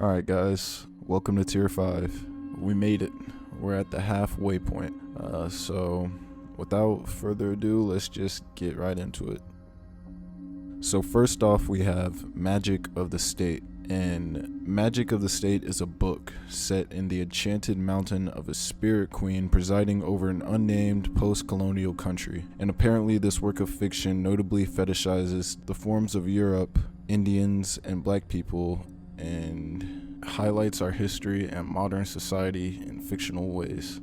Alright guys, welcome to Tier 5. We made it. We're at the halfway point. So without further ado, let's just get right into it. So first off, we have Magic of the State. And Magic of the State is a book set in the enchanted mountain of a spirit queen presiding over an unnamed post-colonial country. And apparently this work of fiction notably fetishizes the forms of Europe, Indians, and black people, and highlights our history and modern society in fictional ways.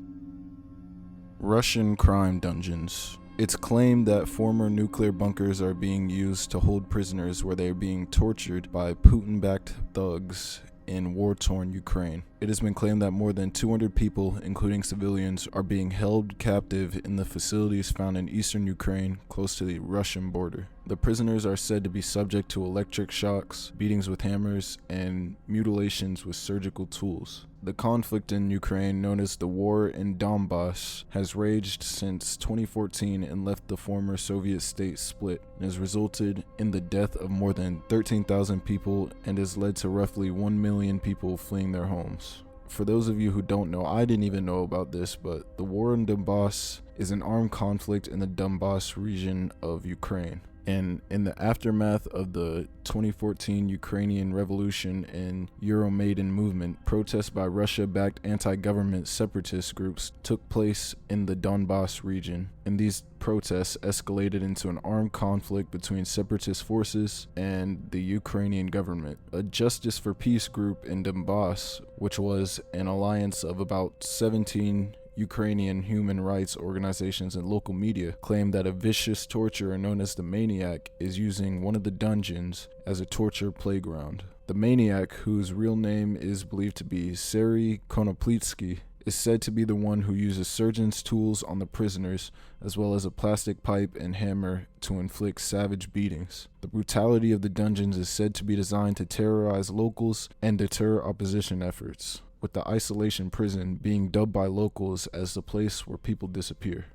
Russian crime dungeons. It's claimed that former nuclear bunkers are being used to hold prisoners where they are being tortured by Putin-backed thugs in war-torn Ukraine. It has been claimed that more than 200 people, including civilians, are being held captive in the facilities found in eastern Ukraine, close to the Russian border. The prisoners are said to be subject to electric shocks, beatings with hammers, and mutilations with surgical tools. The conflict in Ukraine, known as the War in Donbass, has raged since 2014 and left the former Soviet state split, and has resulted in the death of more than 13,000 people and has led to roughly 1 million people fleeing their homes. For those of you who don't know, I didn't even know about this, but the War in Donbass is an armed conflict in the Donbass region of Ukraine. And in the aftermath of the 2014 Ukrainian Revolution and Euromaidan movement, protests by Russia-backed anti-government separatist groups took place in the Donbass region. And these protests escalated into an armed conflict between separatist forces and the Ukrainian government. A Justice for Peace group in Donbass, which was an alliance of about 17 Ukrainian human rights organizations and local media, claimed that a vicious torturer known as the Maniac is using one of the dungeons as a torture playground. The Maniac, whose real name is believed to be Serhiy Konoplitsky, is said to be the one who uses surgeon's tools on the prisoners, as well as a plastic pipe and hammer to inflict savage beatings. The brutality of the dungeons is said to be designed to terrorize locals and deter opposition efforts, with the isolation prison being dubbed by locals as the place where people disappear.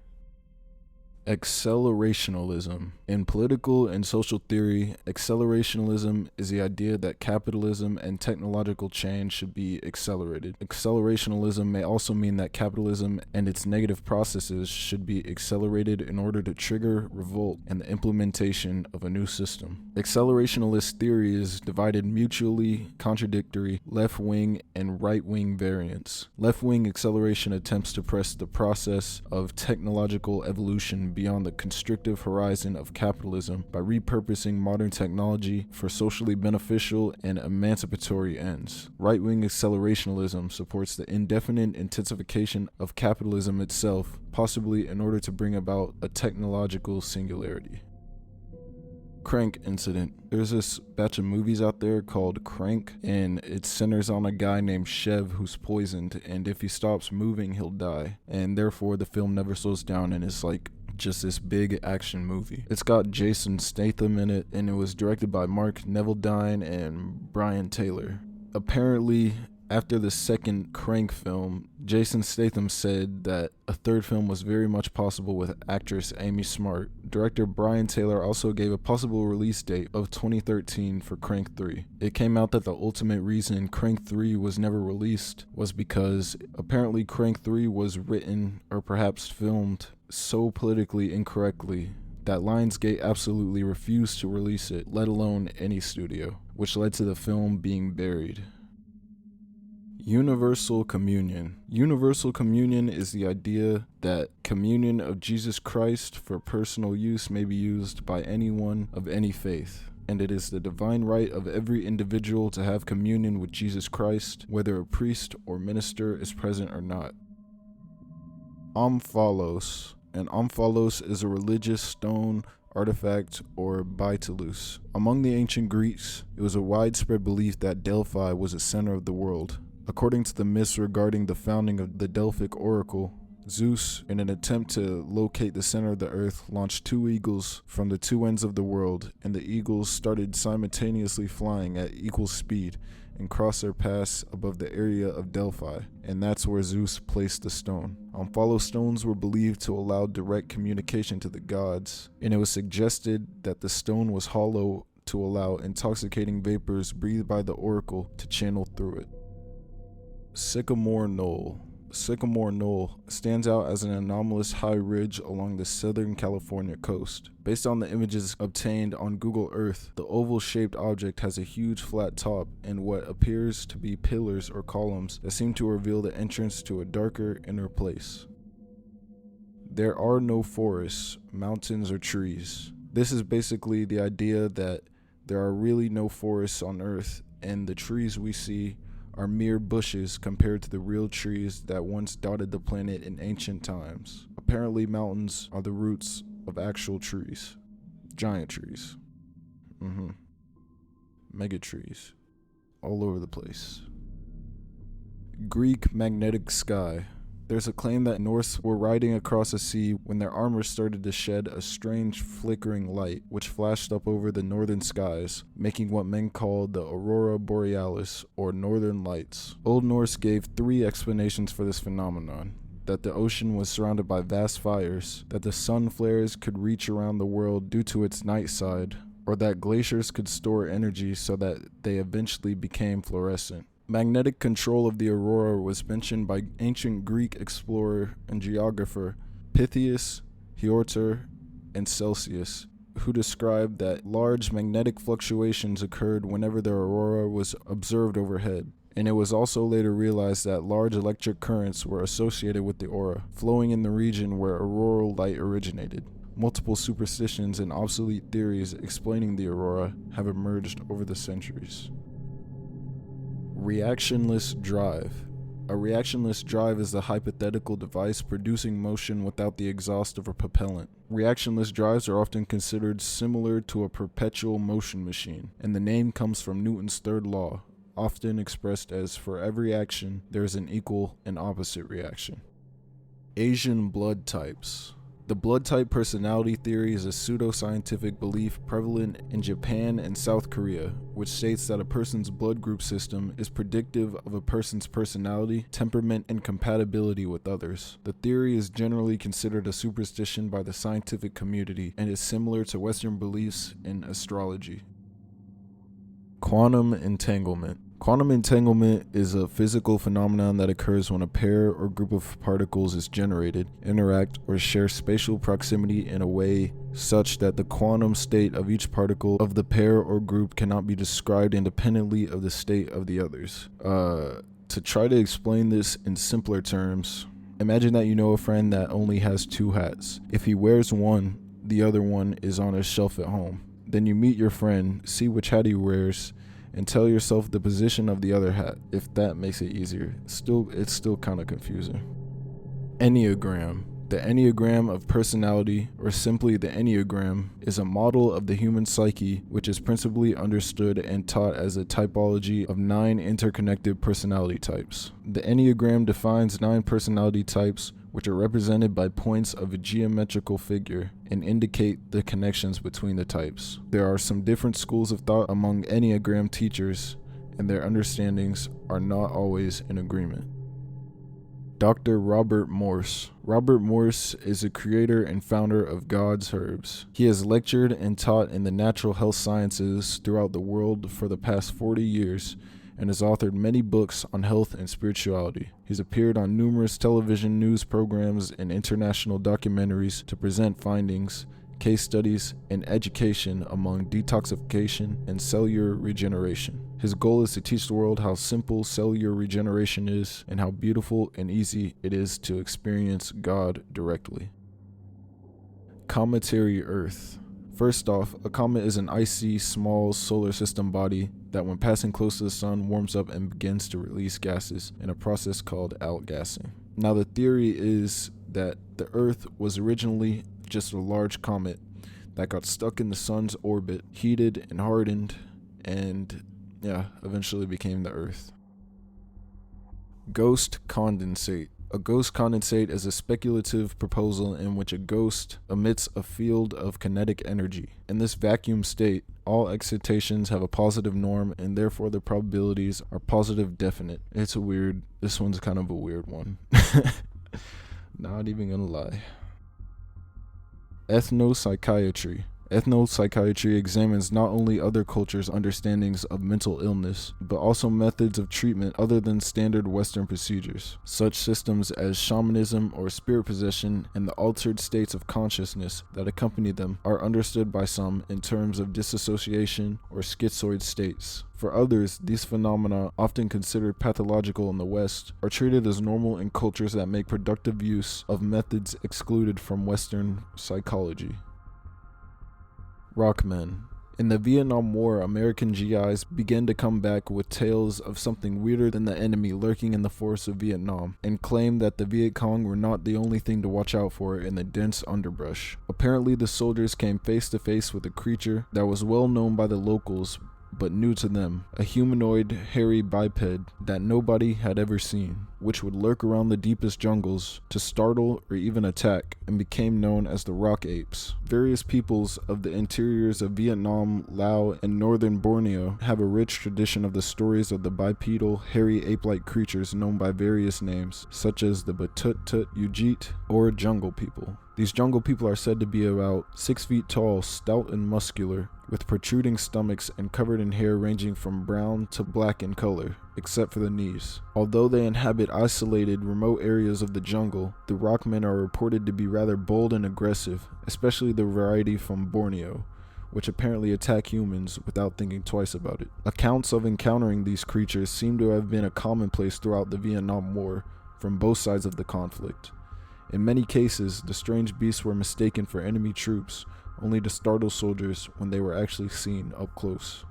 Accelerationalism. In political and social theory, accelerationalism is the idea that capitalism and technological change should be accelerated. Accelerationalism may also mean that capitalism and its negative processes should be accelerated in order to trigger revolt and the implementation of a new system. Accelerationalist theory is divided mutually contradictory left-wing and right-wing variants. Left-wing acceleration attempts to press the process of technological evolution beyond the constrictive horizon of capitalism by repurposing modern technology for socially beneficial and emancipatory ends. Right-wing accelerationalism supports the indefinite intensification of capitalism itself, possibly in order to bring about a technological singularity. Crank incident. There's this batch of movies out there called Crank, and it centers on a guy named Chev who's poisoned, and if he stops moving, he'll die. And therefore, the film never slows down, and it's like just this big action movie. It's got Jason Statham in it, and it was directed by Mark Neveldine and Brian Taylor. Apparently, after the second Crank film, Jason Statham said that a third film was very much possible with actress Amy Smart. Director Brian Taylor also gave a possible release date of 2013 for Crank 3. It came out that the ultimate reason Crank 3 was never released was because apparently Crank 3 was written or perhaps filmed so politically incorrectly that Lionsgate absolutely refused to release it, let alone any studio, which led to the film being buried. Universal communion. Universal communion is the idea that communion of Jesus Christ for personal use may be used by anyone of any faith, and it is the divine right of every individual to have communion with Jesus Christ, whether a priest or minister is present or not. Omphalos. An omphalos is a religious stone, artifact, or baitulus. Among the ancient Greeks, it was a widespread belief that Delphi was the center of the world. According to the myths regarding the founding of the Delphic oracle, Zeus, in an attempt to locate the center of the earth, launched two eagles from the two ends of the world, and the eagles started simultaneously flying at equal speed and crossed their paths above the area of Delphi, and that's where Zeus placed the stone. Omphalos stones were believed to allow direct communication to the gods, and it was suggested that the stone was hollow to allow intoxicating vapors breathed by the oracle to channel through it. Sycamore Knoll. Sycamore Knoll stands out as an anomalous high ridge along the southern California coast. Based on the images obtained on Google Earth, the oval-shaped object has a huge flat top and what appears to be pillars or columns that seem to reveal the entrance to a darker inner place. There are no forests, mountains, or trees. This is basically the idea that there are really no forests on Earth, and the trees we see are mere bushes compared to the real trees that once dotted the planet in ancient times. Apparently, mountains are the roots of actual trees. Giant trees. Mega trees. All over the place. Greek magnetic sky. There's a claim that Norse were riding across a sea when their armor started to shed a strange flickering light, which flashed up over the northern skies, making what men called the aurora borealis, or northern lights. Old Norse gave 3 explanations for this phenomenon: that the ocean was surrounded by vast fires, that the sun flares could reach around the world due to its night side, or that glaciers could store energy so that they eventually became fluorescent. Magnetic control of the aurora was mentioned by ancient Greek explorer and geographer Pytheas, Heorter, and Celsius, who described that large magnetic fluctuations occurred whenever the aurora was observed overhead. And it was also later realized that large electric currents were associated with the aura, flowing in the region where auroral light originated. Multiple superstitions and obsolete theories explaining the aurora have emerged over the centuries. Reactionless drive. A reactionless drive is the hypothetical device producing motion without the exhaust of a propellant. Reactionless drives are often considered similar to a perpetual motion machine, and the name comes from Newton's third law, often expressed as for every action, there is an equal and opposite reaction. Asian blood types. The blood type personality theory is a pseudoscientific belief prevalent in Japan and South Korea, which states that a person's blood group system is predictive of a person's personality, temperament, and compatibility with others. The theory is generally considered a superstition by the scientific community and is similar to Western beliefs in astrology. Quantum entanglement. Quantum entanglement is a physical phenomenon that occurs when a pair or group of particles is generated, interact, or share spatial proximity in a way such that the quantum state of each particle of the pair or group cannot be described independently of the state of the others. To try to explain this in simpler terms, imagine that you know a friend that only has 2 hats. If he wears one, the other one is on his shelf at home. Then you meet your friend, see which hat he wears, and tell yourself the position of the other hat, if that makes it easier. It's still kind of confusing. Enneagram. The Enneagram of personality, or simply the Enneagram, is a model of the human psyche which is principally understood and taught as a typology of 9 interconnected personality types. The Enneagram defines 9 personality types which are represented by points of a geometrical figure and indicate the connections between the types. There are some different schools of thought among Enneagram teachers, and their understandings are not always in agreement. Dr. Robert Morse. Robert Morse is the creator and founder of God's Herbs. He has lectured and taught in the natural health sciences throughout the world for the past 40 years, and has authored many books on health and spirituality. He's appeared on numerous television news programs and international documentaries to present findings, case studies, and education among detoxification and cellular regeneration. His goal is to teach the world how simple cellular regeneration is and how beautiful and easy it is to experience God directly. Cometary Earth. First off, a comet is an icy, small solar system body that when passing close to the sun warms up and begins to release gases in a process called outgassing. Now the theory is that the Earth was originally just a large comet that got stuck in the sun's orbit, heated and hardened, and eventually became the Earth. Ghost condensate. A ghost condensate is a speculative proposal in which a ghost emits a field of kinetic energy. In this vacuum state, all excitations have a positive norm and therefore the probabilities are positive definite. This one's kind of a weird one. Not even gonna lie. Ethnopsychiatry. Ethnopsychiatry examines not only other cultures' understandings of mental illness, but also methods of treatment other than standard Western procedures. Such systems as shamanism or spirit possession and the altered states of consciousness that accompany them are understood by some in terms of dissociation or schizoid states. For others, these phenomena, often considered pathological in the West, are treated as normal in cultures that make productive use of methods excluded from Western psychology. Rockmen. In the Vietnam War, American GIs began to come back with tales of something weirder than the enemy lurking in the forests of Vietnam, and claimed that the Viet Cong were not the only thing to watch out for in the dense underbrush. Apparently, the soldiers came face to face with a creature that was well known by the locals, but new to them, a humanoid, hairy biped that nobody had ever seen, which would lurk around the deepest jungles to startle or even attack, and became known as the rock apes. Various peoples of the interiors of Vietnam, Laos, and northern Borneo have a rich tradition of the stories of the bipedal, hairy ape-like creatures known by various names, such as the Batut-Tut Ujit or jungle people. These jungle people are said to be about 6 feet tall, stout and muscular, with protruding stomachs and covered in hair ranging from brown to black in color, except for the knees. Although they inhabit isolated, remote areas of the jungle, the Rockmen are reported to be rather bold and aggressive, especially the variety from Borneo, which apparently attack humans without thinking twice about it. Accounts of encountering these creatures seem to have been a commonplace throughout the Vietnam War from both sides of the conflict. In many cases, the strange beasts were mistaken for enemy troops, only to startle soldiers when they were actually seen up close.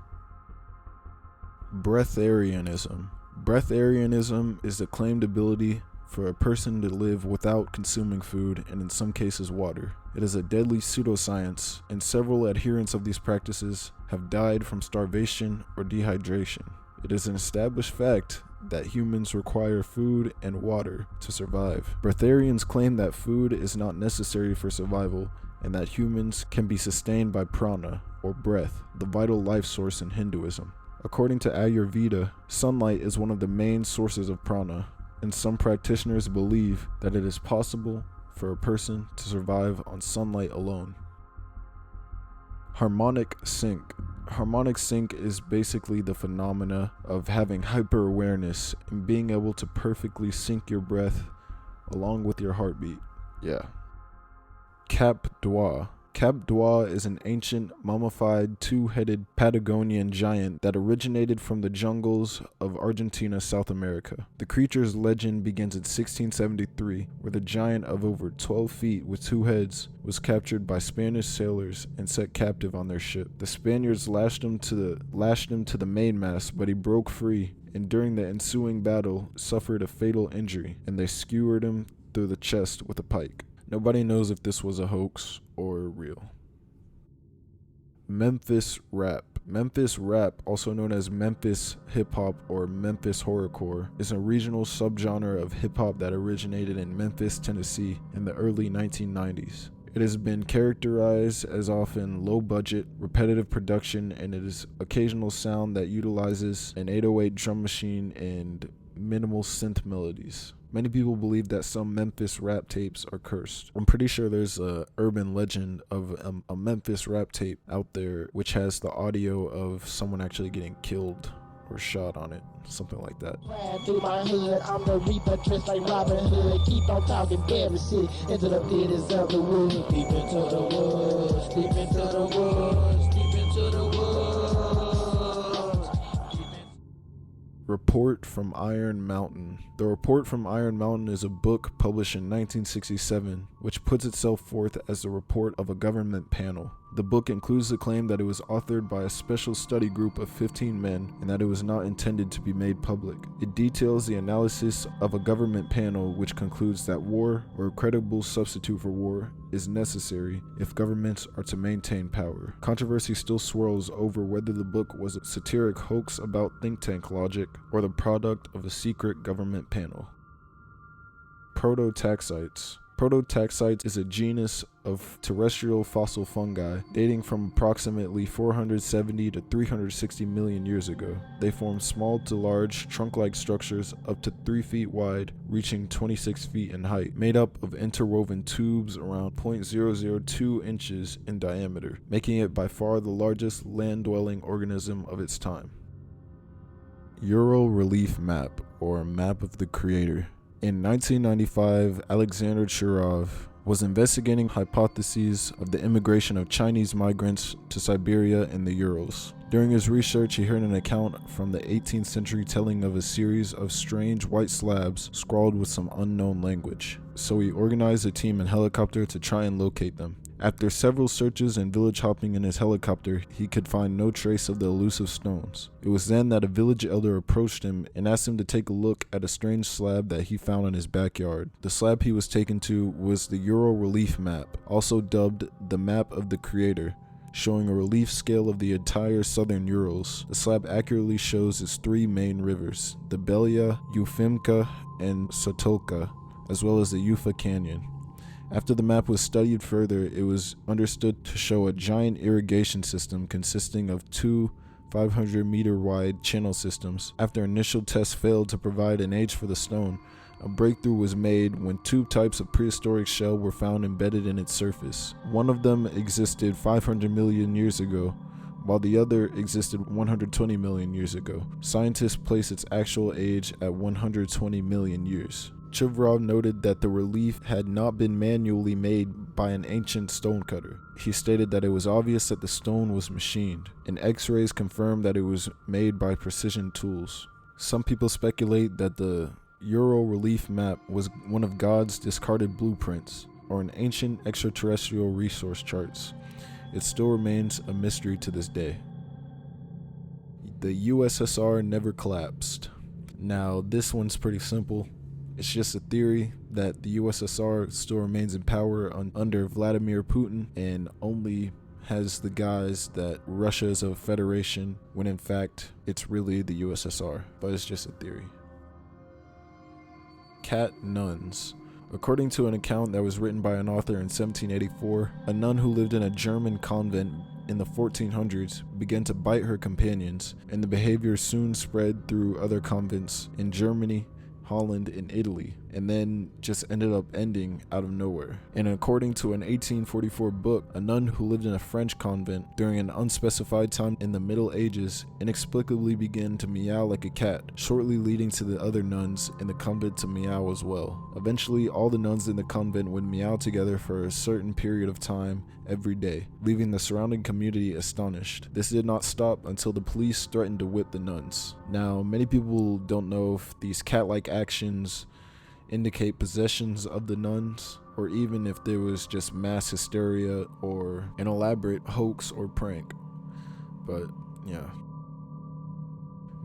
Breatharianism. Breatharianism is the claimed ability for a person to live without consuming food and in some cases water. It is a deadly pseudoscience, and several adherents of these practices have died from starvation or dehydration. It is an established fact that humans require food and water to survive. Breatharians claim that food is not necessary for survival and that humans can be sustained by prana, or breath, the vital life source in Hinduism. According to Ayurveda, sunlight is one of the main sources of prana, and some practitioners believe that it is possible for a person to survive on sunlight alone. Harmonic sync. Harmonic sync is basically the phenomena of having hyper-awareness and being able to perfectly sync your breath along with your heartbeat. Yeah. Kap Dwa. Kap Dwa is an ancient, mummified, two-headed Patagonian giant that originated from the jungles of Argentina, South America. The creature's legend begins in 1673, where the giant of over 12 feet with 2 heads was captured by Spanish sailors and set captive on their ship. The Spaniards lashed him to the mainmast, but he broke free, and during the ensuing battle suffered a fatal injury, and they skewered him through the chest with a pike. Nobody knows if this was a hoax or real. Memphis Rap. Memphis Rap, also known as Memphis hip-hop or Memphis horrorcore, is a regional subgenre of hip-hop that originated in Memphis, Tennessee in the early 1990s. It has been characterized as often low-budget, repetitive production, and it is occasional sound that utilizes an 808 drum machine and minimal synth melodies. Many people believe that some Memphis rap tapes are cursed. I'm pretty sure there's a urban legend of a Memphis rap tape out there which has the audio of someone actually getting killed or shot on it, something like that. Through my hood, I'm the reaper, dressed like Robin Hood. Keep on talking Berry City, into the theaters of the woods. Deep into the woods, deep into the woods, deep into the woods. Report from Iron Mountain. The Report from Iron Mountain is a book published in 1967, which puts itself forth as the report of a government panel. The book includes the claim that it was authored by a special study group of 15 men and that it was not intended to be made public. It details the analysis of a government panel which concludes that war, or a credible substitute for war, is necessary if governments are to maintain power. Controversy still swirls over whether the book was a satiric hoax about think tank logic or the product of a secret government panel. Prototaxites. Prototaxites is a genus of terrestrial fossil fungi dating from approximately 470 to 360 million years ago. They form small to large trunk-like structures up to 3 feet wide, reaching 26 feet in height, made up of interwoven tubes around 0.002 inches in diameter, making it by far the largest land-dwelling organism of its time. Ural Relief Map, or Map of the Creator. In 1995, Alexander Chirov was investigating hypotheses of the immigration of Chinese migrants to Siberia and the Urals. During his research, he heard an account from the 18th century telling of a series of strange white slabs scrawled with some unknown language. So he organized a team in helicopter to try and locate them. After several searches and village hopping in his helicopter, he could find no trace of the elusive stones. It was then that a village elder approached him and asked him to take a look at a strange slab that he found in his backyard. The slab he was taken to was the Ural Relief Map, also dubbed the Map of the Creator, showing a relief scale of the entire southern Urals. The slab accurately shows its 3 main rivers, the Belia, Eufemka, and Sotolka, as well as the Ufa Canyon. After the map was studied further, it was understood to show a giant irrigation system consisting of 2 500-meter wide channel systems. After initial tests failed to provide an age for the stone, a breakthrough was made when 2 types of prehistoric shell were found embedded in its surface. One of them existed 500 million years ago, while the other existed 120 million years ago. Scientists place its actual age at 120 million years. Chivrov noted that the relief had not been manually made by an ancient stonecutter. He stated that it was obvious that the stone was machined, and X-rays confirmed that it was made by precision tools. Some people speculate that the Ural Relief Map was one of God's discarded blueprints, or an ancient extraterrestrial resource charts. It still remains a mystery to this day. The USSR never collapsed. Now, this one's pretty simple. It's just a theory that the USSR still remains in power under Vladimir Putin and only has the guise that Russia is a federation when in fact it's really the USSR, but it's just a theory. Cat nuns. According to an account that was written by an author in 1784, a nun who lived in a German convent in the 1400s began to bite her companions, and the behavior soon spread through other convents in Germany, Holland, and Italy, and then just ended up ending out of nowhere. And according to an 1844 book, a nun who lived in a French convent during an unspecified time in the Middle Ages inexplicably began to meow like a cat, shortly leading to the other nuns in the convent to meow as well. Eventually, all the nuns in the convent would meow together for a certain period of time every day, leaving the surrounding community astonished. This did not stop until the police threatened to whip the nuns. Now, many people don't know if these cat-like actions indicate possessions of the nuns, or even if there was just mass hysteria or an elaborate hoax or prank. But yeah.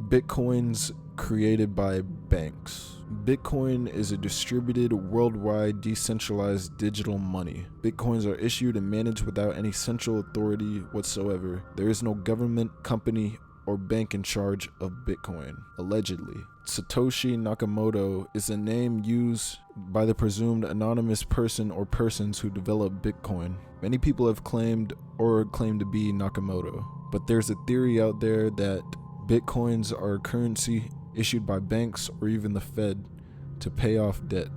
Bitcoins created by banks. Bitcoin is a distributed, worldwide, decentralized digital money. Bitcoins are issued and managed without any central authority whatsoever. There is no government, company, or bank in charge of Bitcoin, allegedly. Satoshi Nakamoto is a name used by the presumed anonymous person or persons who developed Bitcoin. Many people have claimed or claim to be Nakamoto, but there's a theory out there that Bitcoins are a currency issued by banks or even the Fed to pay off debt.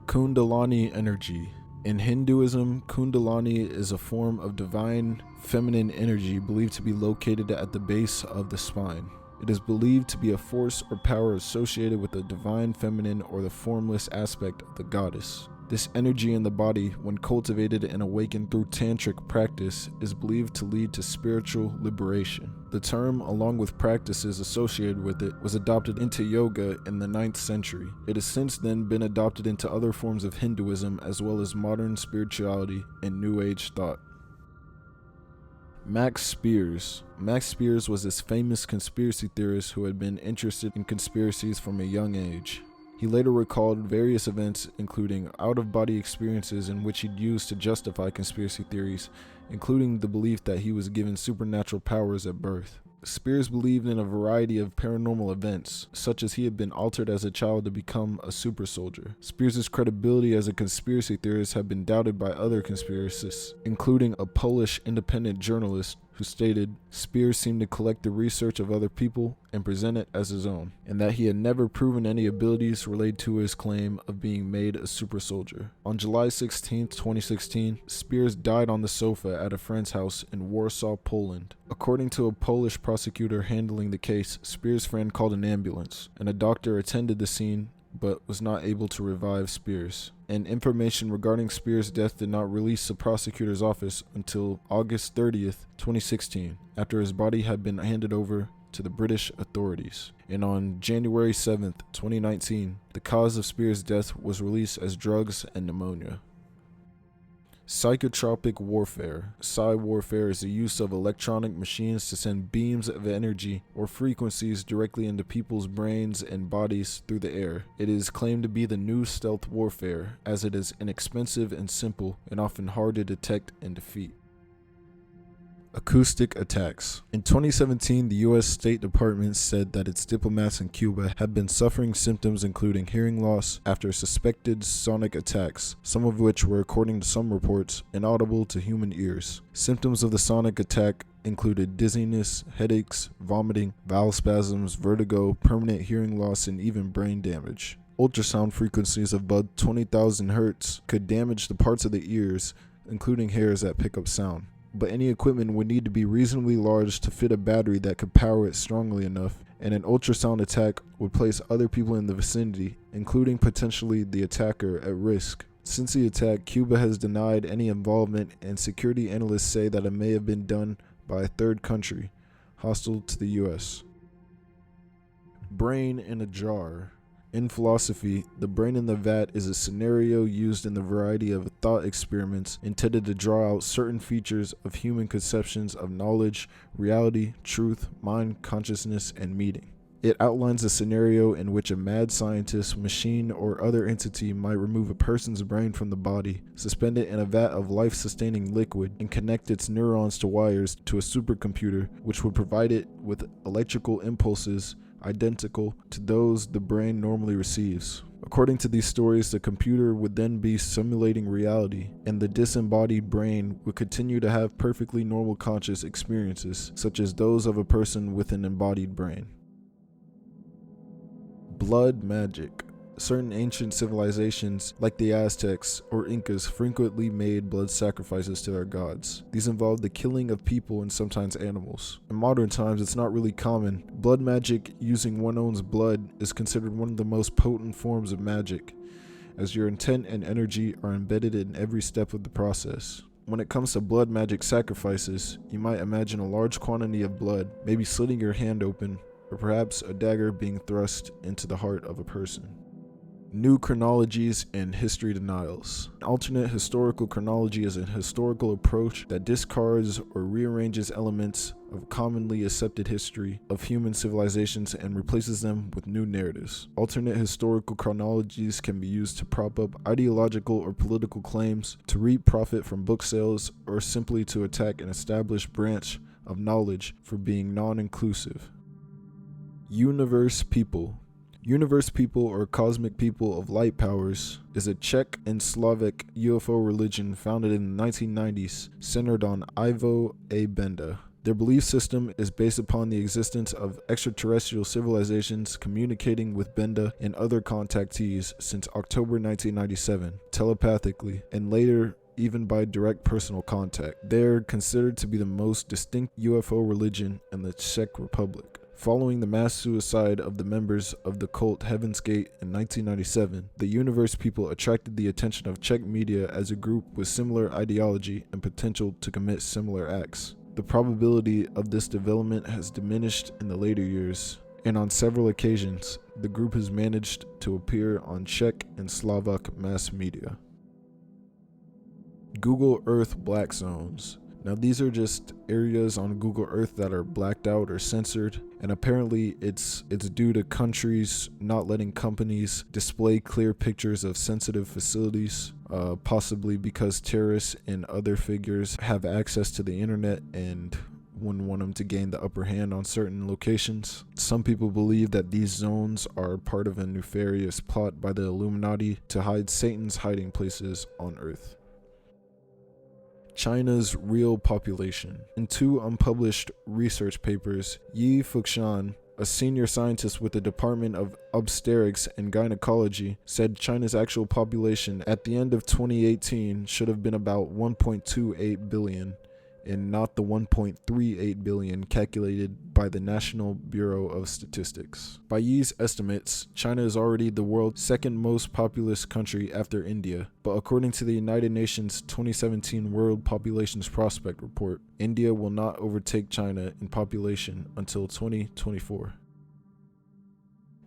Kundalani energy. In Hinduism, Kundalani is a form of divine feminine energy believed to be located at the base of the spine. It is believed to be a force or power associated with the divine feminine or the formless aspect of the goddess. This energy in the body, when cultivated and awakened through tantric practice, is believed to lead to spiritual liberation. The term, along with practices associated with it, was adopted into yoga in the 9th century. It has since then been adopted into other forms of Hinduism as well as modern spirituality and New Age thought. Max Spiers. Max Spiers was this famous conspiracy theorist who had been interested in conspiracies from a young age. He later recalled various events, including out-of-body experiences in which he'd used to justify conspiracy theories, including the belief that he was given supernatural powers at birth. Spiers believed in a variety of paranormal events, such as he had been altered as a child to become a super soldier. Spiers' credibility as a conspiracy theorist had been doubted by other conspiracists, including a Polish independent journalist who stated Spiers seemed to collect the research of other people and present it as his own, and that he had never proven any abilities related to his claim of being made a super soldier. On July 16, 2016, Spiers died on the sofa at a friend's house in Warsaw, Poland. According to a Polish prosecutor handling the case, Spiers' friend called an ambulance, and a doctor attended the scene but was not able to revive Spiers. And information regarding Spiers' death did not release the prosecutor's office until August 30th, 2016, after his body had been handed over to the British authorities. And on January 7th, 2019, the cause of Spiers' death was released as drugs and pneumonia. Psychotropic warfare. Psi warfare is the use of electronic machines to send beams of energy or frequencies directly into people's brains and bodies through the air. It is claimed to be the new stealth warfare, as it is inexpensive and simple and often hard to detect and defeat. Acoustic attacks. In 2017, the U.S. State Department said that its diplomats in Cuba had been suffering symptoms including hearing loss after suspected sonic attacks, some of which were, according to some reports, inaudible to human ears. Symptoms of the sonic attack included dizziness, headaches, vomiting, bowel spasms, vertigo, permanent hearing loss, and even brain damage. Ultrasound frequencies of above 20,000 Hz could damage the parts of the ears, including hairs that pick up sound. But any equipment would need to be reasonably large to fit a battery that could power it strongly enough, and an ultrasound attack would place other people in the vicinity, including potentially the attacker, at risk. Since the attack, Cuba has denied any involvement, and security analysts say that it may have been done by a third country, hostile to the U.S. Brain in a jar. In philosophy, the brain in the vat is a scenario used in the variety of thought experiments intended to draw out certain features of human conceptions of knowledge, reality, truth, mind, consciousness, and meaning. It outlines a scenario in which a mad scientist, machine, or other entity might remove a person's brain from the body, suspend it in a vat of life-sustaining liquid, and connect its neurons to wires to a supercomputer, which would provide it with electrical impulses identical to those the brain normally receives. According to these stories, the computer would then be simulating reality, and the disembodied brain would continue to have perfectly normal conscious experiences, such as those of a person with an embodied brain. Blood magic. Certain ancient civilizations, like the Aztecs or Incas, frequently made blood sacrifices to their gods. These involved the killing of people and sometimes animals. In modern times, it's not really common. Blood magic using one's own blood is considered one of the most potent forms of magic, as your intent and energy are embedded in every step of the process. When it comes to blood magic sacrifices, you might imagine a large quantity of blood, maybe slitting your hand open, or perhaps a dagger being thrust into the heart of a person. New chronologies and history denials. An alternate historical chronology is a historical approach that discards or rearranges elements of commonly accepted history of human civilizations and replaces them with new narratives. Alternate historical chronologies can be used to prop up ideological or political claims, to reap profit from book sales, or simply to attack an established branch of knowledge for being non-inclusive. Universe people. Universe people, or cosmic people of light powers, is a Czech and Slovak UFO religion founded in the 1990s, centered on Ivo A. Benda. Their belief system is based upon the existence of extraterrestrial civilizations communicating with Benda and other contactees since October 1997, telepathically, and later even by direct personal contact. They're considered to be the most distinct UFO religion in the Czech Republic. Following the mass suicide of the members of the cult Heaven's Gate in 1997, the Universe people attracted the attention of Czech media as a group with similar ideology and potential to commit similar acts. The probability of this development has diminished in the later years, and on several occasions, the group has managed to appear on Czech and Slovak mass media. Google Earth black zones. Now, these are just areas on Google Earth that are blacked out or censored, and apparently it's due to countries not letting companies display clear pictures of sensitive facilities, possibly because terrorists and other figures have access to the internet and wouldn't want them to gain the upper hand on certain locations. Some people believe that these zones are part of a nefarious plot by the Illuminati to hide Satan's hiding places on Earth. China's real population. In 2 unpublished research papers, Yi Fuxian, a senior scientist with the Department of Obstetrics and Gynecology, said China's actual population at the end of 2018 should have been about 1.28 billion, and not the 1.38 billion calculated by the National Bureau of Statistics. By Yi's estimates, China is already the world's second most populous country after India, but according to the United Nations 2017 World Populations Prospect Report, India will not overtake China in population until 2024.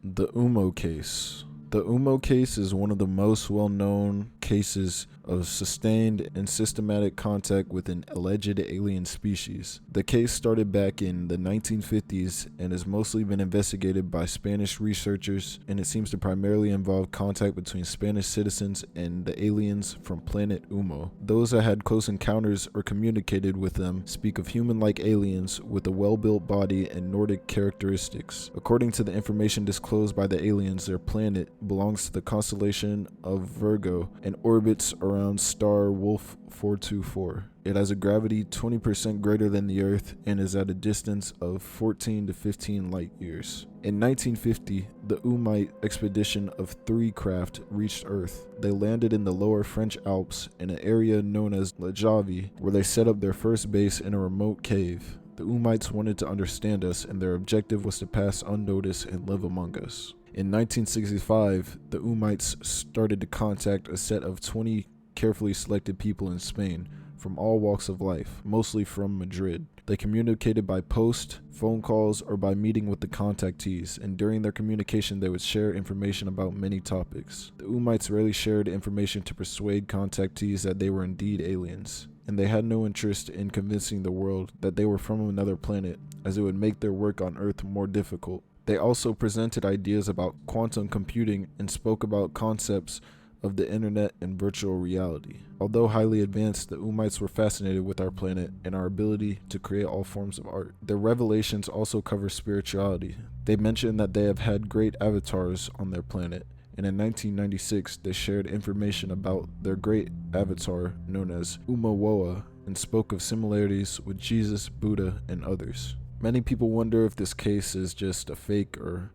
The Ummo case. The Ummo case is one of the most well-known cases of sustained and systematic contact with an alleged alien species. The case started back in the 1950s and has mostly been investigated by Spanish researchers, and it seems to primarily involve contact between Spanish citizens and the aliens from planet Ummo. Those that had close encounters or communicated with them speak of human-like aliens with a well-built body and Nordic characteristics. According to the information disclosed by the aliens, their planet belongs to the constellation of Virgo and orbits around star Wolf 424. It has a gravity 20% greater than the Earth and is at a distance of 14 to 15 light years. In 1950, the Ummite expedition of 3 craft reached Earth. They landed in the lower French Alps in an area known as La Javi, where they set up their first base in a remote cave. The Ummites wanted to understand us, and their objective was to pass unnoticed and live among us. In 1965, the Ummites started to contact a set of 20 carefully selected people in Spain from all walks of life, mostly from Madrid. They communicated by post, phone calls, or by meeting with the contactees, and during their communication they would share information about many topics. The Ummites rarely shared information to persuade contactees that they were indeed aliens, and they had no interest in convincing the world that they were from another planet, as it would make their work on Earth more difficult. They also presented ideas about quantum computing and spoke about concepts of the internet and virtual reality. Although highly advanced, the Ummites were fascinated with our planet and our ability to create all forms of art. Their revelations also cover spirituality. They mentioned that they have had great avatars on their planet, and in 1996 they shared information about their great avatar known as Ummo and spoke of similarities with Jesus, Buddha, and others. Many people wonder if this case is just a fake or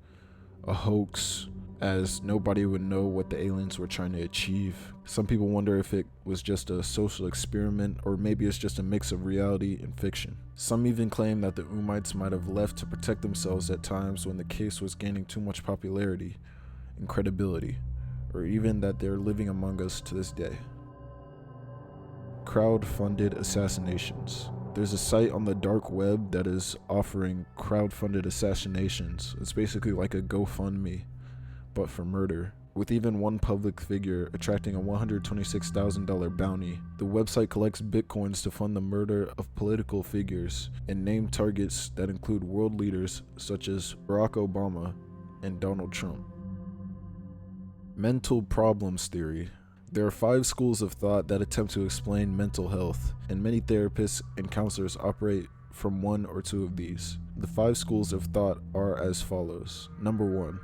a hoax, as nobody would know what the aliens were trying to achieve. Some people wonder if it was just a social experiment, or maybe it's just a mix of reality and fiction. Some even claim that the Ummites might have left to protect themselves at times when the case was gaining too much popularity and credibility, or even that they're living among us to this day. Crowdfunded assassinations. There's a site on the dark web that is offering crowdfunded assassinations. It's basically like a GoFundMe, but for murder, with even one public figure attracting a $126,000 bounty. The website collects bitcoins to fund the murder of political figures and name targets that include world leaders such as Barack Obama and Donald Trump. Mental problems theory. There are 5 schools of thought that attempt to explain mental health, and many therapists and counselors operate from one or 2 of these. The 5 schools of thought are as follows. Number 1,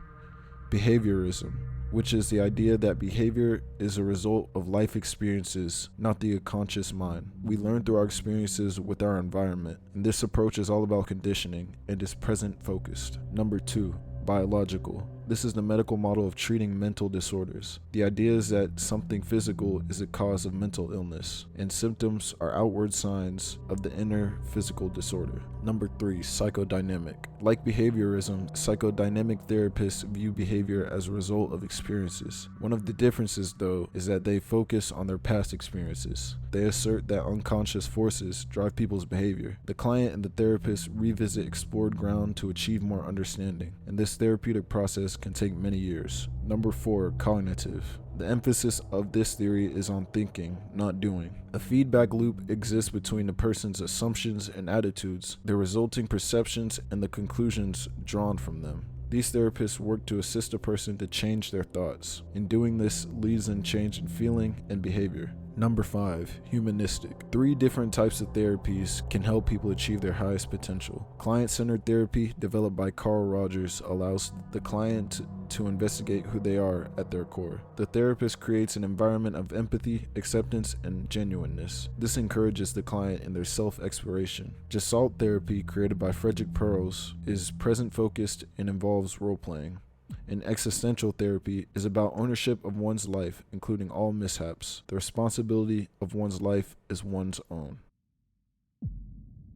behaviorism, which is the idea that behavior is a result of life experiences, not the unconscious mind. We learn through our experiences with our environment, and this approach is all about conditioning and is present focused. Number 2, biological. This is the medical model of treating mental disorders. The idea is that something physical is a cause of mental illness, and symptoms are outward signs of the inner physical disorder. Number 3, psychodynamic. Like behaviorism, psychodynamic therapists view behavior as a result of experiences. One of the differences, though, is that they focus on their past experiences. They assert that unconscious forces drive people's behavior. The client and the therapist revisit explored ground to achieve more understanding, and this therapeutic process can take many years. Number 4, cognitive. The emphasis of this theory is on thinking, not doing. A feedback loop exists between the person's assumptions and attitudes, the resulting perceptions, and the conclusions drawn from them. These therapists work to assist a person to change their thoughts. In doing this leads in change in feeling and behavior. Number 5, humanistic. 3 different types of therapies can help people achieve their highest potential. Client-centered therapy, developed by Carl Rogers, allows the client to investigate who they are at their core. The therapist creates an environment of empathy, acceptance, and genuineness. This encourages the client in their self-exploration. Gestalt therapy, created by Frederick Perls, is present-focused and involves role-playing. And existential therapy is about ownership of one's life, including all mishaps. The responsibility of one's life is one's own.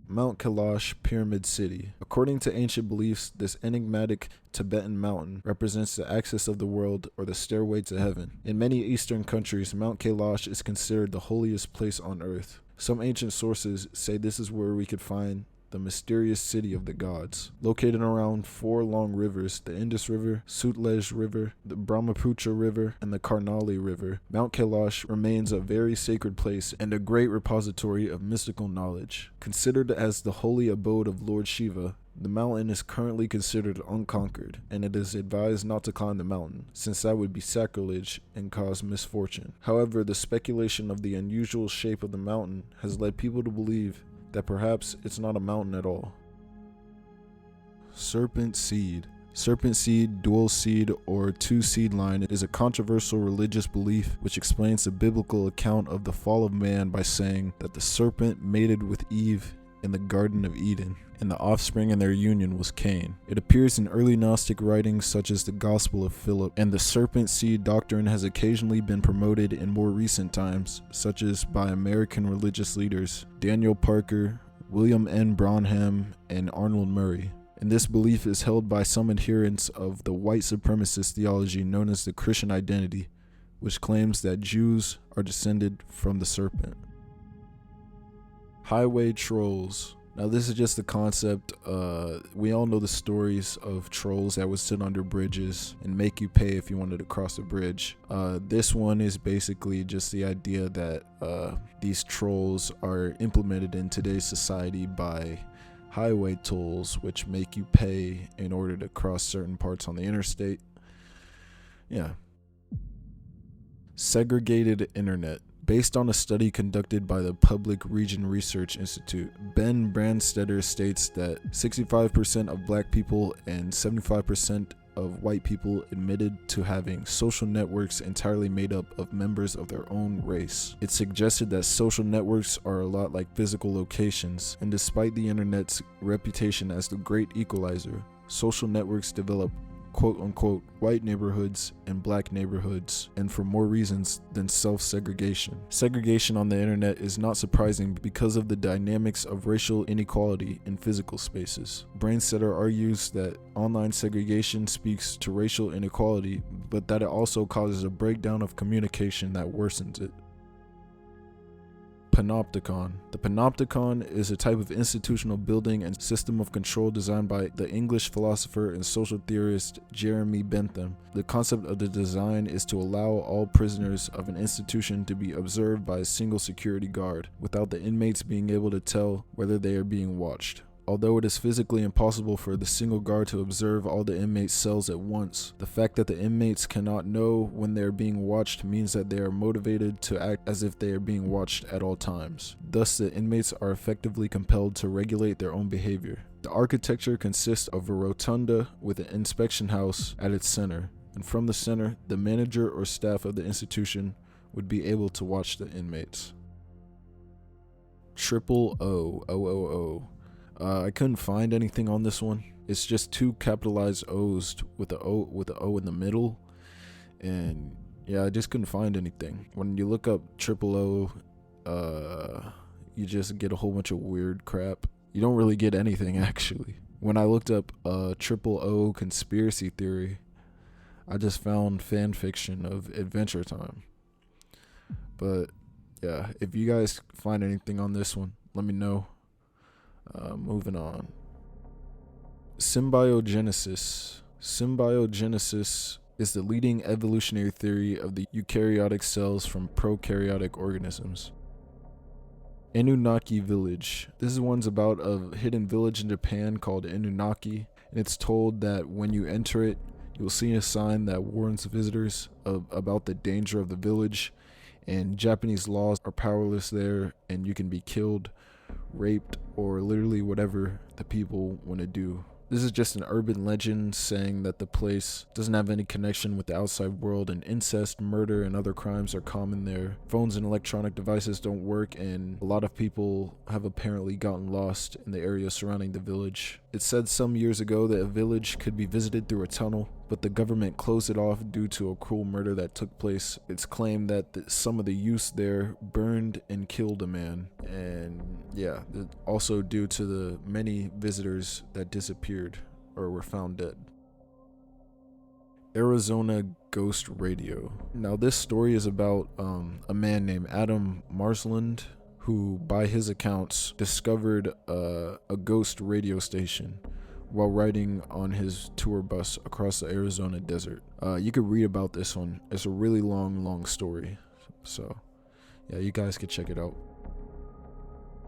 Mount Kailash Pyramid City. According to ancient beliefs, this enigmatic Tibetan mountain represents the axis of the world, or the stairway to heaven. In many Eastern countries, Mount Kailash is considered the holiest place on earth. Some ancient sources say this is where we could find the mysterious city of the gods. Located around 4 long rivers, the Indus River, Sutlej River, the Brahmaputra River, and the Karnali River, Mount Kailash remains a very sacred place and a great repository of mystical knowledge. Considered as the holy abode of Lord Shiva, the mountain is currently considered unconquered, and it is advised not to climb the mountain, since that would be sacrilege and cause misfortune. However, the speculation of the unusual shape of the mountain has led people to believe that perhaps it's not a mountain at all. Serpent seed. Serpent seed, dual seed, or 2-seed line is a controversial religious belief which explains the biblical account of the fall of man by saying that the serpent mated with Eve in the Garden of Eden, and the offspring in their union was Cain. It appears in early Gnostic writings such as the Gospel of Philip, and the serpent seed doctrine has occasionally been promoted in more recent times, such as by American religious leaders Daniel Parker, William N. Branham, and Arnold Murray. And this belief is held by some adherents of the white supremacist theology known as the Christian identity, which claims that Jews are descended from the serpent. Highway trolls. Now this is just the concept. We all know the stories of trolls that would sit under bridges and make you pay if you wanted to cross a bridge. This one is basically just the idea that these trolls are implemented in today's society by highway tolls, which make you pay in order to cross certain parts on the interstate. Yeah. Segregated internet. Based on a study conducted by the Public Region Research Institute, Ben Brandstetter states that 65% of black people and 75% of white people admitted to having social networks entirely made up of members of their own race. It suggested that social networks are a lot like physical locations, and despite the internet's reputation as the great equalizer, social networks develop quote-unquote white neighborhoods and black neighborhoods, and for more reasons than self-segregation. Segregation on the internet is not surprising because of the dynamics of racial inequality in physical spaces. Brandstetter argues that online segregation speaks to racial inequality, but that it also causes a breakdown of communication that worsens it. Panopticon. The Panopticon is a type of institutional building and system of control designed by the English philosopher and social theorist Jeremy Bentham. The concept of the design is to allow all prisoners of an institution to be observed by a single security guard, without the inmates being able to tell whether they are being watched. Although it is physically impossible for the single guard to observe all the inmates' cells at once, the fact that the inmates cannot know when they are being watched means that they are motivated to act as if they are being watched at all times. Thus, the inmates are effectively compelled to regulate their own behavior. The architecture consists of a rotunda with an inspection house at its center, and from the center, the manager or staff of the institution would be able to watch the inmates. Triple O. I couldn't find anything on this one. It's just 2 capitalized O's with the O in the middle, and yeah, I just couldn't find anything. When you look up triple O, you just get a whole bunch of weird crap. You don't really get anything actually. When I looked up triple O conspiracy theory, I just found fan fiction of Adventure Time. But yeah, if you guys find anything on this one, let me know. Moving on. Symbiogenesis. Symbiogenesis is the leading evolutionary theory of the eukaryotic cells from prokaryotic organisms. Inunaki Village. This is one's about a hidden village in Japan called Inunaki, and it's told that when you enter it, you'll see a sign that warns visitors about the danger of the village, and Japanese laws are powerless there, and you can be killed, raped, or literally whatever the people want to do. This is just an urban legend saying that the place doesn't have any connection with the outside world, and incest, murder, and other crimes are common there. Phones and electronic devices don't work, and a lot of people have apparently gotten lost in the area surrounding the village. It said some years ago that a village could be visited through a tunnel, but the government closed it off due to a cruel murder that took place. It's claimed that some of the youths there burned and killed a man, and yeah, also due to the many visitors that disappeared or were found dead. Arizona Ghost Radio. Now this story is about a man named Adam Marsland, who by his accounts discovered a ghost radio station while riding on his tour bus across the Arizona desert. You could read about this one. It's a really long story. So yeah, you guys could check it out.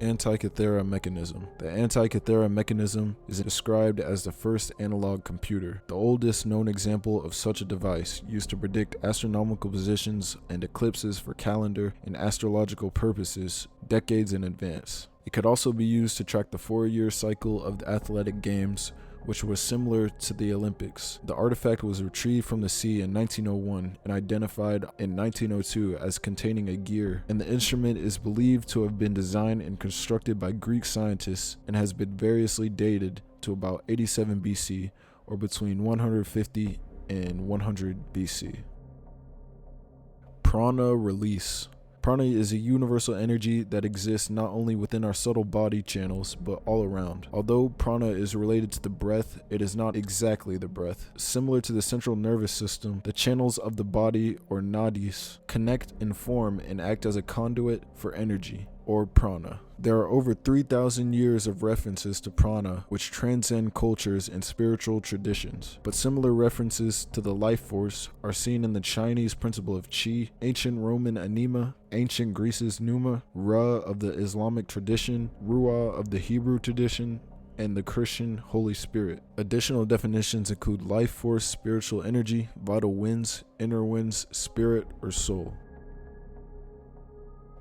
Antikythera mechanism. The Antikythera mechanism is described as the first analog computer, the oldest known example of such a device, used to predict astronomical positions and eclipses for calendar and astrological purposes decades in advance. It could also be used to track the 4-year cycle of the athletic games, which was similar to the Olympics. The artifact was retrieved from the sea in 1901 and identified in 1902 as containing a gear, and the instrument is believed to have been designed and constructed by Greek scientists and has been variously dated to about 87 BC or between 150 and 100 BC. Prana release. Prana is a universal energy that exists not only within our subtle body channels, but all around. Although prana is related to the breath, it is not exactly the breath. Similar to the central nervous system, the channels of the body, or nadis, connect and form and act as a conduit for energy, or prana. There are over 3,000 years of references to prana, which transcend cultures and spiritual traditions. But similar references to the life force are seen in the Chinese principle of qi, ancient Roman anima, ancient Greece's pneuma, ra of the Islamic tradition, ruah of the Hebrew tradition, and the Christian Holy Spirit. Additional definitions include life force, spiritual energy, vital winds, inner winds, spirit, or soul.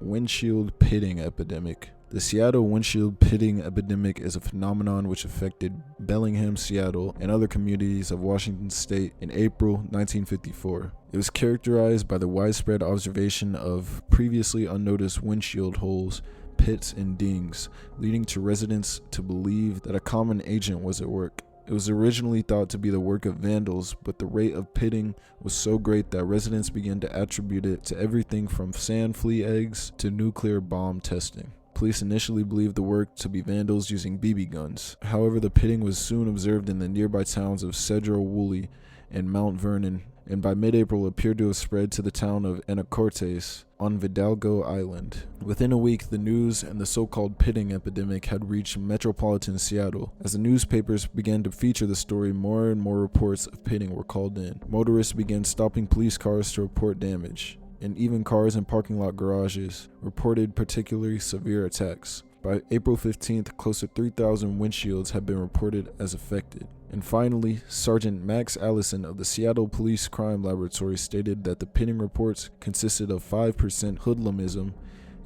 Windshield pitting epidemic. The Seattle windshield pitting epidemic is a phenomenon which affected Bellingham, Seattle, and other communities of Washington state in April 1954. It was characterized by the widespread observation of previously unnoticed windshield holes, pits, and dings, leading to residents to believe that a common agent was at work. It was originally thought to be the work of vandals, but the rate of pitting was so great that residents began to attribute it to everything from sand flea eggs to nuclear bomb testing. Police initially believed the work to be vandals using BB guns. However, the pitting was soon observed in the nearby towns of Sedro-Woolley and Mount Vernon, and by mid-April appeared to have spread to the town of Anacortes on Vidalgo Island. Within a week, the news and the so-called pitting epidemic had reached metropolitan Seattle. As the newspapers began to feature the story, more and more reports of pitting were called in. Motorists began stopping police cars to report damage, and even cars in parking lot garages reported particularly severe attacks. By April 15th, close to 3,000 windshields had been reported as affected. And finally, Sergeant Max Allison of the Seattle Police Crime Laboratory stated that the pitting reports consisted of 5% hoodlumism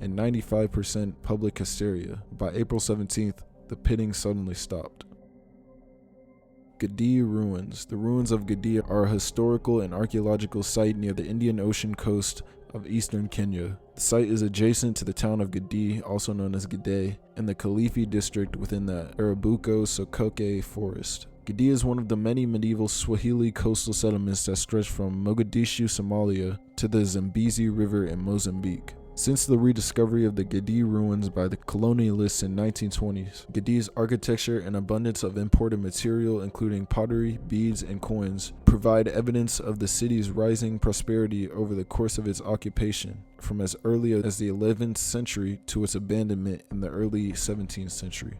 and 95% public hysteria. By April 17th, the pitting suddenly stopped. Gadi ruins. The ruins of Gadi are a historical and archaeological site near the Indian Ocean coast of eastern Kenya. The site is adjacent to the town of Gadi, also known as Gade, in the Kilifi district within the Arabuko-Sokoke forest. Gadi is one of the many medieval Swahili coastal settlements that stretch from Mogadishu, Somalia, to the Zambezi River in Mozambique. Since the rediscovery of the Gadi ruins by the colonialists in 1920s, Gadi's architecture and abundance of imported material, including pottery, beads, and coins, provide evidence of the city's rising prosperity over the course of its occupation, from as early as the 11th century to its abandonment in the early 17th century.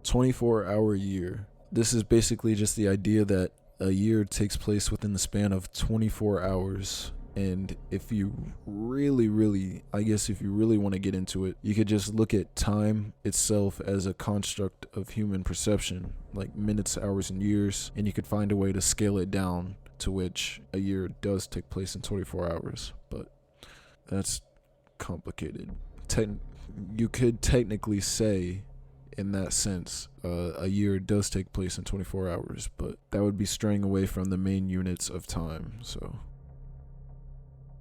24-hour year. This is basically just the idea that a year takes place within the span of 24 hours. And if you really want to get into it, you could just look at time itself as a construct of human perception, like minutes, hours, and years, and you could find a way to scale it down to which a year does take place in 24 hours. But That's complicated. You could technically say, in that sense, a year does take place in 24 hours, but that would be straying away from the main units of time. So,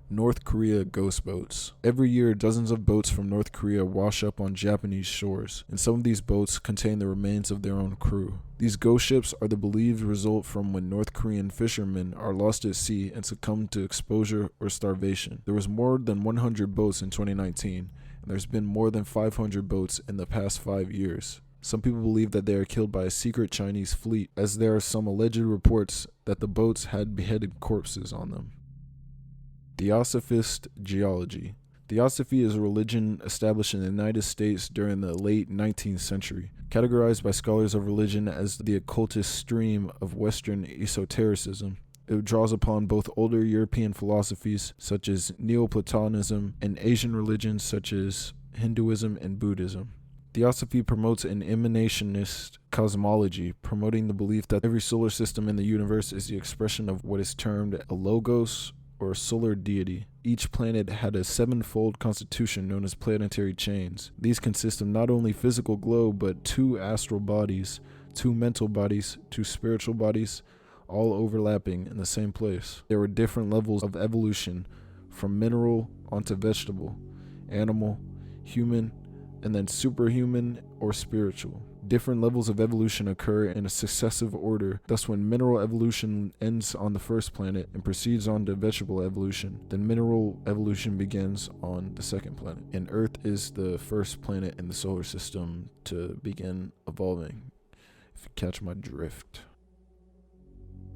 North Korea ghost boats. Every year, dozens of boats from North Korea wash up on Japanese shores, and some of these boats contain the remains of their own crew. These ghost ships are the believed result from when North Korean fishermen are lost at sea and succumb to exposure or starvation. There was more than 100 boats in 2019, and there's been more than 500 boats in the past 5 years. Some people believe that they are killed by a secret Chinese fleet, as there are some alleged reports that the boats had beheaded corpses on them. Theosophist geology. Theosophy is a religion established in the United States during the late 19th century, categorized by scholars of religion as the occultist stream of Western esotericism. It draws upon both older European philosophies, such as Neoplatonism, and Asian religions, such as Hinduism and Buddhism. Theosophy promotes an emanationist cosmology, promoting the belief that every solar system in the universe is the expression of what is termed a logos, or solar deity. Each planet had a 7-fold constitution known as planetary chains. These consist of not only physical globe, but 2 astral bodies, 2 mental bodies, 2 spiritual bodies, all overlapping in the same place. There were different levels of evolution, from mineral onto vegetable, animal, human, and then superhuman or spiritual. Different levels of evolution occur in a successive order. Thus, when mineral evolution ends on the first planet and proceeds on to vegetable evolution, then mineral evolution begins on the second planet. And Earth is the first planet in the solar system to begin evolving, if you catch my drift.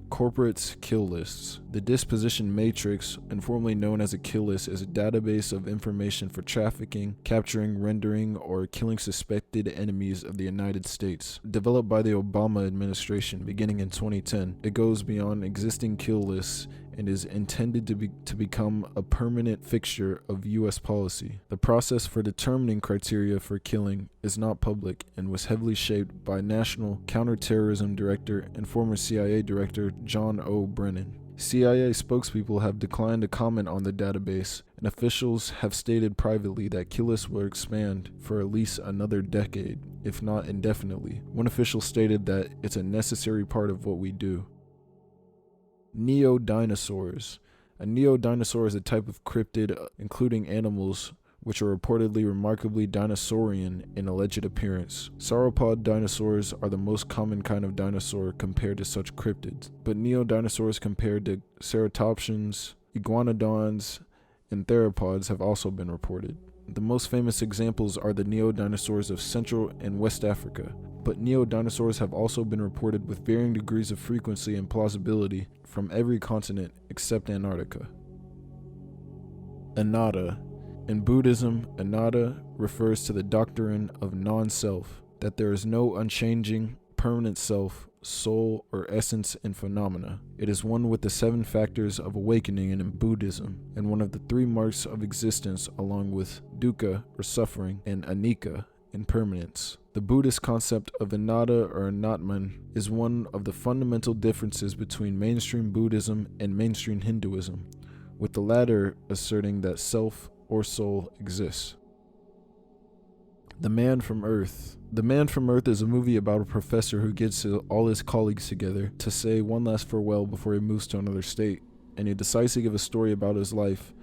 Corporates' kill lists. The disposition matrix, informally known as a kill list, is a database of information for trafficking, capturing, rendering, or killing suspected enemies of the United States. Developed by the Obama administration beginning in 2010, it goes beyond existing kill lists and is intended to become a permanent fixture of U.S. policy. The process for determining criteria for killing is not public and was heavily shaped by National Counterterrorism Director and former CIA Director John O. Brennan. CIA spokespeople have declined to comment on the database, and officials have stated privately that kill lists will expand for at least another decade, if not indefinitely. One official stated that it's a necessary part of what we do. Neo-dinosaurs. A neo-dinosaur is a type of cryptid, including animals, which are reportedly remarkably dinosaurian in alleged appearance. Sauropod dinosaurs are the most common kind of dinosaur compared to such cryptids, but neo-dinosaurs compared to ceratopsians, iguanodons, and theropods have also been reported. The most famous examples are the neo-dinosaurs of Central and West Africa, but neo-dinosaurs have also been reported with varying degrees of frequency and plausibility from every continent except Antarctica. Anatta. In Buddhism, anatta refers to the doctrine of non-self, that there is no unchanging, permanent self, soul, or essence in phenomena. It is one with the 7 factors of awakening in Buddhism, and one of the 3 marks of existence along with dukkha, or suffering, and anicca, impermanence. The Buddhist concept of anatta or anatman is one of the fundamental differences between mainstream Buddhism and mainstream Hinduism, with the latter asserting that self or soul exists. The Man from Earth. The Man from Earth is a movie about a professor who gets all his colleagues together to say one last farewell before he moves to another state, and he decides to give a story about his life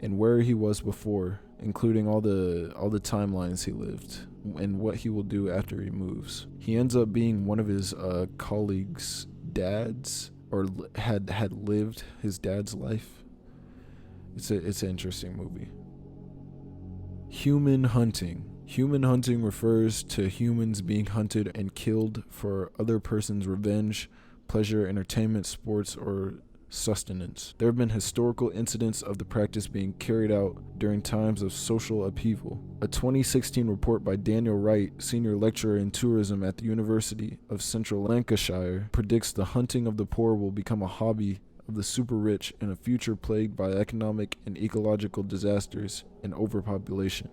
and where he was before, including all the timelines he lived and what he will do after he moves. He ends up being one of his colleagues' dads, or had lived his dad's life. It's an interesting movie. Human hunting. Human hunting refers to humans being hunted and killed for other person's revenge, pleasure, entertainment, sports, or sustenance. There have been historical incidents of the practice being carried out during times of social upheaval. A 2016 report by Daniel Wright, senior lecturer in tourism at the University of Central Lancashire, predicts the hunting of the poor will become a hobby of the super rich in a future plagued by economic and ecological disasters and overpopulation.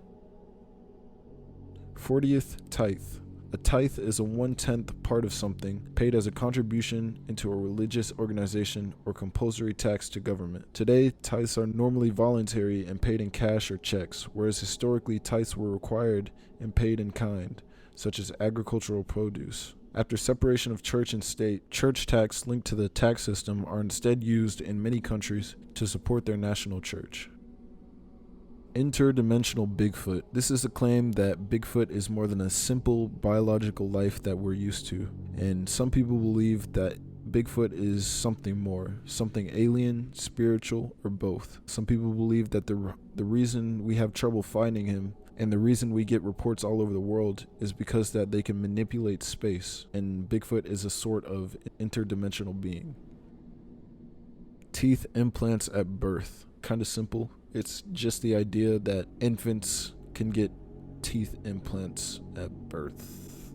40th tithe. A tithe is a 1/10 part of something paid as a contribution into a religious organization or compulsory tax to government. Today, tithes are normally voluntary and paid in cash or checks, whereas historically tithes were required and paid in kind, such as agricultural produce. After separation of church and state, church tax linked to the tax system are instead used in many countries to support their national church. Interdimensional Bigfoot. This is a claim that Bigfoot is more than a simple biological life that we're used to, and some people believe that Bigfoot is something more, something alien, spiritual, or both. Some people believe that the reason we have trouble finding him and the reason we get reports all over the world is because that they can manipulate space, and Bigfoot is a sort of interdimensional being. Teeth implants at birth. Kind of simple. It's just the idea that infants can get teeth implants at birth.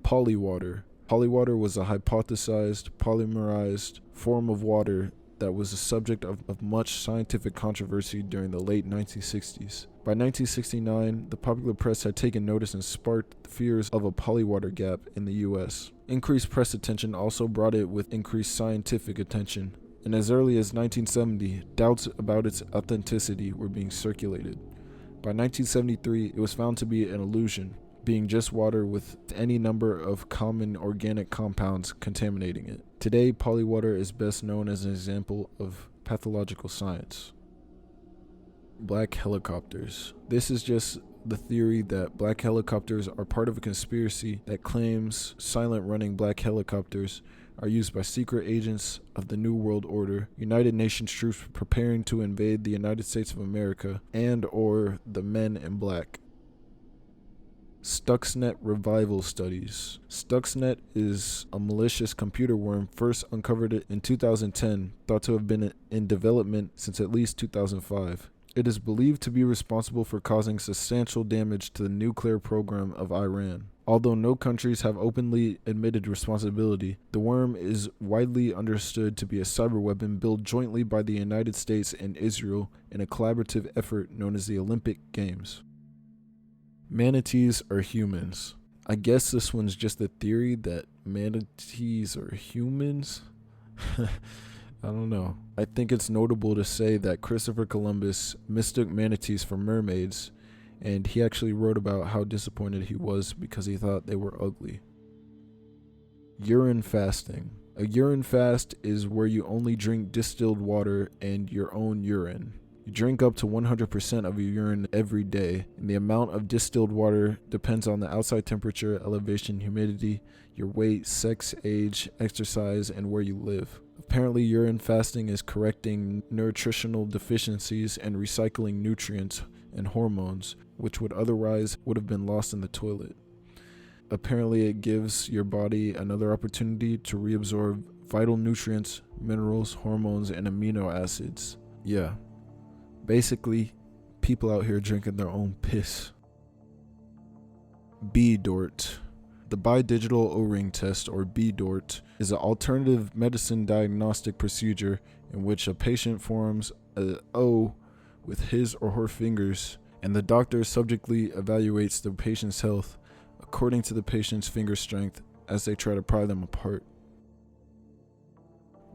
Polywater. Polywater was a hypothesized, polymerized form of water that was the subject of much scientific controversy during the late 1960s. By 1969, the popular press had taken notice and sparked fears of a polywater gap in the US. Increased press attention also brought it with increased scientific attention, and as early as 1970, doubts about its authenticity were being circulated. By 1973, it was found to be an illusion, being just water with any number of common organic compounds contaminating it. Today, polywater is best known as an example of pathological science. Black helicopters. This is just the theory that black helicopters are part of a conspiracy that claims silent running black helicopters are used by secret agents of the New World Order, United Nations troops preparing to invade the United States of America, and or the men in black. Stuxnet revival studies. Stuxnet is a malicious computer worm first uncovered in 2010, thought to have been in development since at least 2005. It is believed to be responsible for causing substantial damage to the nuclear program of Iran. Although no countries have openly admitted responsibility, the worm is widely understood to be a cyber weapon built jointly by the United States and Israel in a collaborative effort known as the Olympic Games. Manatees are humans. I guess this one's just a theory that manatees are humans? I don't know. I think it's notable to say that Christopher Columbus mistook manatees for mermaids, and he actually wrote about how disappointed he was because he thought they were ugly. Urine fasting. A urine fast is where you only drink distilled water and your own urine. You drink up to 100% of your urine every day, and the amount of distilled water depends on the outside temperature, elevation, humidity, your weight, sex, age, exercise, and where you live. Apparently, urine fasting is correcting nutritional deficiencies and recycling nutrients and hormones, which would otherwise would have been lost in the toilet. Apparently, it gives your body another opportunity to reabsorb vital nutrients, minerals, hormones, and amino acids. Yeah. Basically, people out here drinking their own piss. B-Dort. The bidigital O-ring test, or B-Dort, is an alternative medicine diagnostic procedure in which a patient forms an O with his or her fingers, and the doctor subjectively evaluates the patient's health according to the patient's finger strength as they try to pry them apart.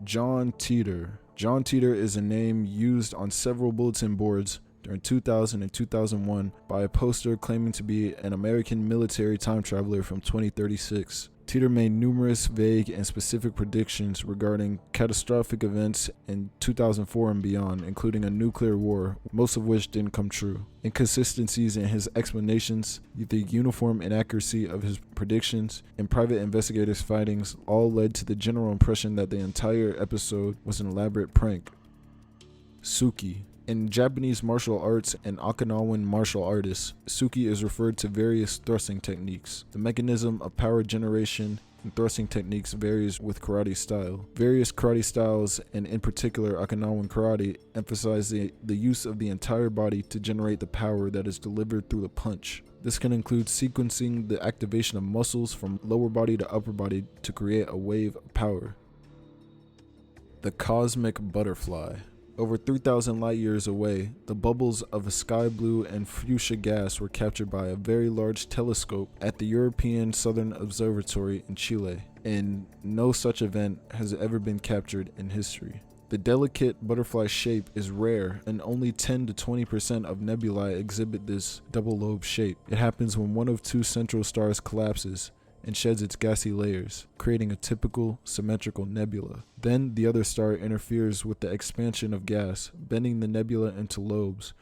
John Teeter. John Teeter is a name used on several bulletin boards during 2000 and 2001 by a poster claiming to be an American military time traveler from 2036. Teeter made numerous vague and specific predictions regarding catastrophic events in 2004 and beyond, including a nuclear war, most of which didn't come true. Inconsistencies in his explanations, the uniform inaccuracy of his predictions, and private investigators' findings all led to the general impression that the entire episode was an elaborate prank. Suki. In Japanese martial arts and Okinawan martial artists, Suki is referred to various thrusting techniques. The mechanism of power generation and thrusting techniques varies with karate style. Various karate styles, and in particular Okinawan karate, emphasize the use of the entire body to generate the power that is delivered through the punch. This can include sequencing the activation of muscles from lower body to upper body to create a wave of power. The cosmic butterfly. Over 3,000 light years away, the bubbles of a sky blue and fuchsia gas were captured by a very large telescope at the European Southern Observatory in Chile, and no such event has ever been captured in history. The delicate butterfly shape is rare, and only 10 to 20% of nebulae exhibit this double-lobe shape. It happens when one of two central stars collapses and sheds its gassy layers, creating a typical symmetrical nebula. Then the other star interferes with the expansion of gas, bending the nebula into lobes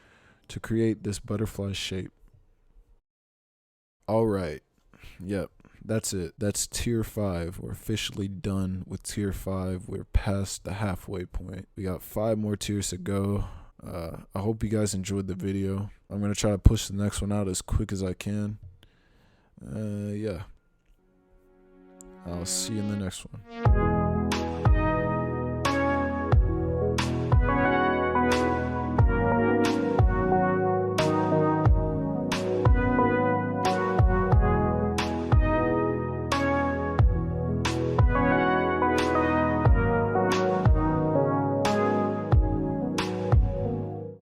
to create this butterfly shape. Alright, yep, that's it. That's tier 5. We're officially done with tier 5. We're past the halfway point. We got 5 more tiers to go. I hope you guys enjoyed the video. I'm going to try to push the next one out as quick as I can. Yeah. I'll see you in the next one.